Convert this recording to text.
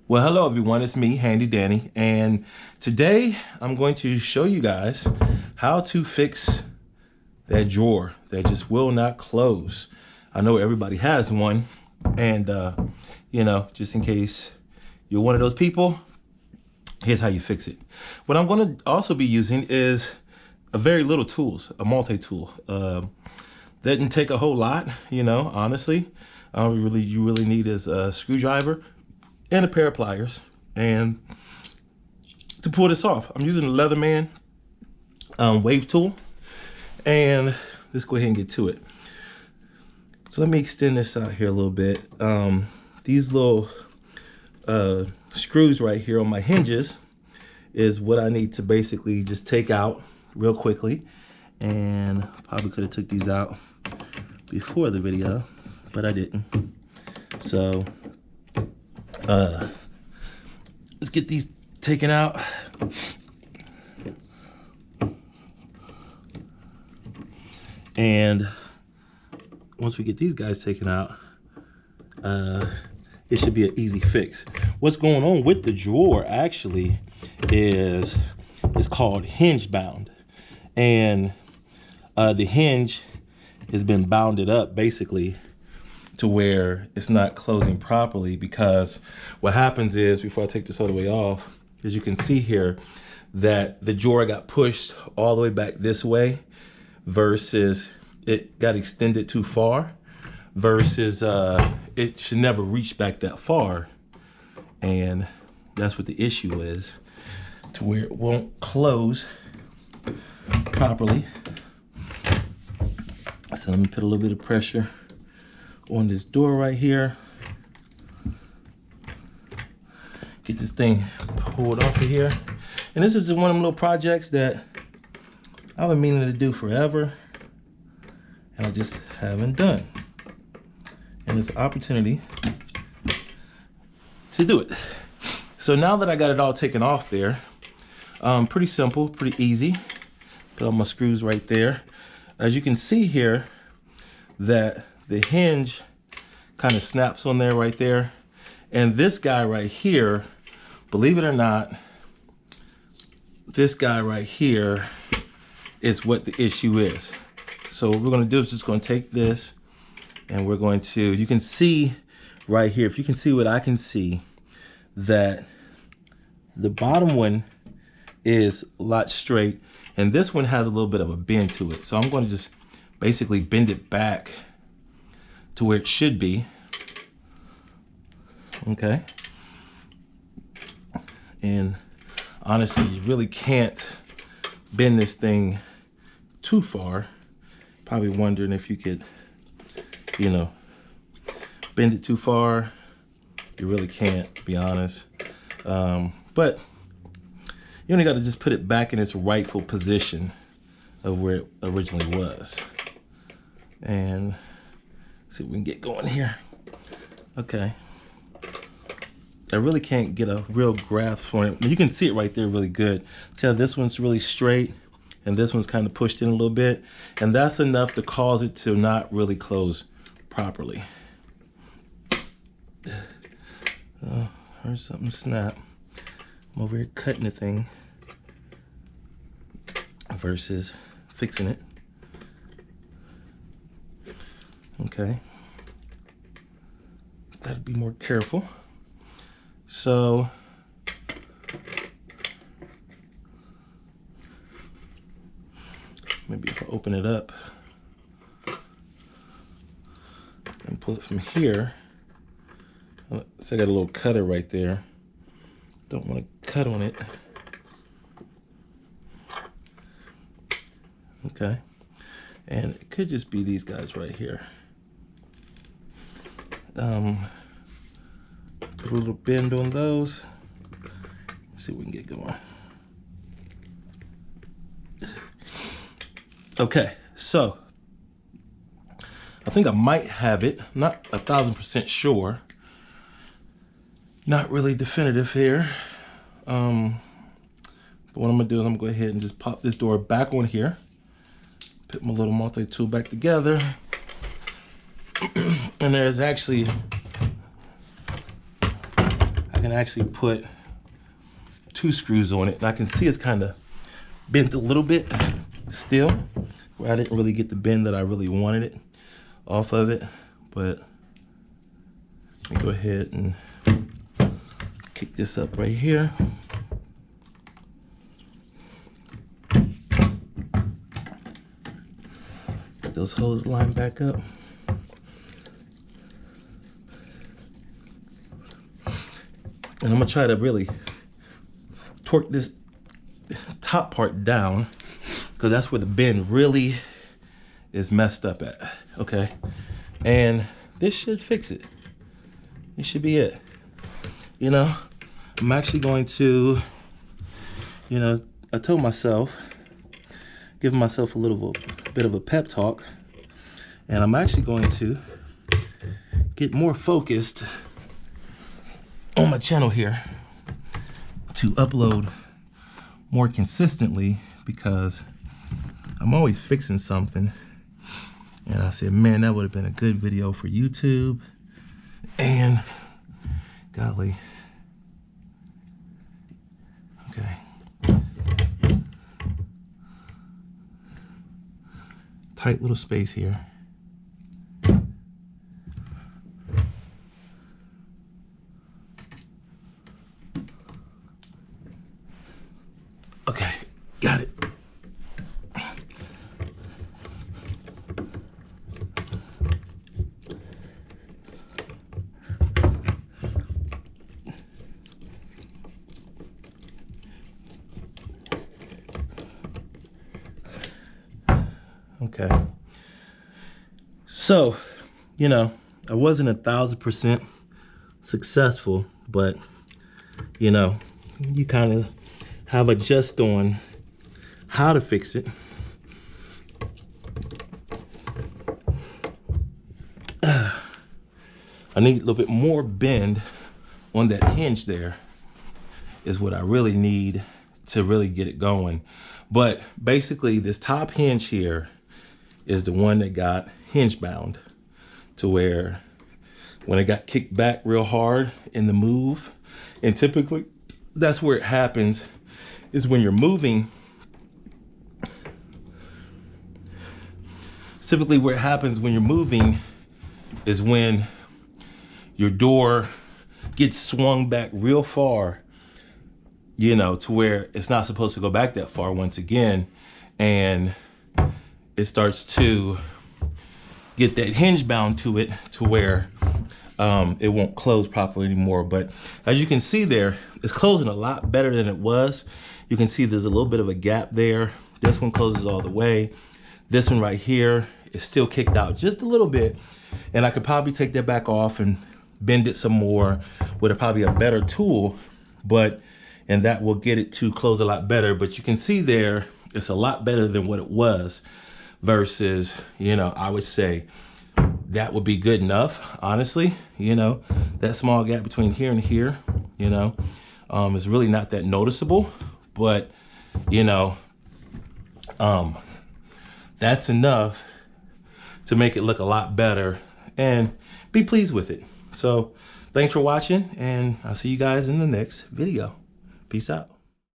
Well, hello everyone, it's me, Handy Danny, and today I'm going to show you guys how to fix that drawer that just will not close. I know everybody has one, and you know, just in case you're one of those people, here's how you fix it. What I'm going to also be using is a very little tools, a multi-tool. Didn't take a whole lot, you know, honestly. All you really need is a screwdriver and a pair of pliers, and to pull this off, I'm using a Leatherman wave tool, and let's go ahead and get to it. So let me extend this out here a little bit. These little screws right here on my hinges is what I need to basically just take out real quickly, and probably could have took these out before the video, but I didn't. So let's get these taken out. And once we get these guys taken out, it should be an easy fix. What's going on with the drawer actually is it's called Hinge-Bound, and the hinge has been bounded up basically to where it's not closing properly, because what happens is, before I take this all the way off, as you can see here, that the drawer got pushed all the way back this way versus it got extended too far, versus it should never reach back that far. And that's what the issue is, to where it won't close properly. So let me put a little bit of pressure on this door right here. Get this thing pulled off of here. And this is one of them little projects that I've been meaning to do forever, and I just haven't done. And it's an opportunity to do it. So now that I got it all taken off there, pretty simple, pretty easy. Put all my screws right there. As you can see here, that the hinge kind of snaps on there right there. And this guy right here, believe it or not, this guy right here is what the issue is. So what we're gonna do is just gonna take this, and we're going to, you can see right here, if you can see what I can see, that the bottom one is a lot straight, and this one has a little bit of a bend to it. So I'm gonna just basically bend it back to where it should be. Okay. And honestly, you really can't bend this thing too far. Probably wondering if you could, you know, bend it too far. You really can't, to be honest. But you only got to just put it back in its rightful position of where it originally was. And see if we can get going here. Okay. I really can't get a real grasp on it. You can see it right there really good. See how this one's really straight and this one's kind of pushed in a little bit, and that's enough to cause it to not really close properly. Heard something snap. I'm over here cutting the thing versus fixing it. Okay. Gotta be more careful. So maybe if I open it up and pull it from here. So I got a little cutter right there. Don't want to cut on it. Okay. And it could just be these guys right here. Put a little bend on those. Let's see if we can get going. Okay, so I think I might have it. Not 1000% sure. Not really definitive here. But what I'm gonna do is I'm gonna go ahead and just pop this door back on here. Put my little multi-tool back together. And there's actually, I can can actually put 2 screws on it. And I can see it's kind of bent a little bit still, where I didn't really get the bend that I really wanted it off of it. But let me go ahead and kick this up right here. Get those holes lined back up. And I'm gonna try to really torque this top part down, because that's where the bend really is messed up at, okay? And this should fix it. It should be it. You know, I'm actually going to, you know, I told myself, giving myself a little bit of a pep talk, and I'm actually going to get more focused on my channel here to upload more consistently, because I'm always fixing something. And I said, man, that would have been a good video for YouTube. And golly, okay. Tight little space here. Okay, got it. Okay. So, you know, I wasn't 1000% successful, but you know, you kind of have a gist on how to fix it. I need a little bit more bend on that hinge there is what I really need to really get it going. But basically this top hinge here is the one that got hinge-bound, to where when it got kicked back real hard in the move, and typically that's where it happens, is when you're moving. Typically where it happens when you're moving is when your door gets swung back real far, you know, to where it's not supposed to go back that far once again, and it starts to get that hinge bound to it, to where it won't close properly anymore. But as you can see there, it's closing a lot better than it was. You can see there's a little bit of a gap there. This one closes all the way. This one right here is still kicked out just a little bit, and I could probably take that back off and bend it some more with probably a better tool, and that will get it to close a lot better. But you can see there, it's a lot better than what it was, versus, you know, I would say that would be good enough, honestly. You know, that small gap between here and here, you know, is really not that noticeable, but you know, that's enough to make it look a lot better and be pleased with it. So thanks for watching, and I'll see you guys in the next video. Peace out.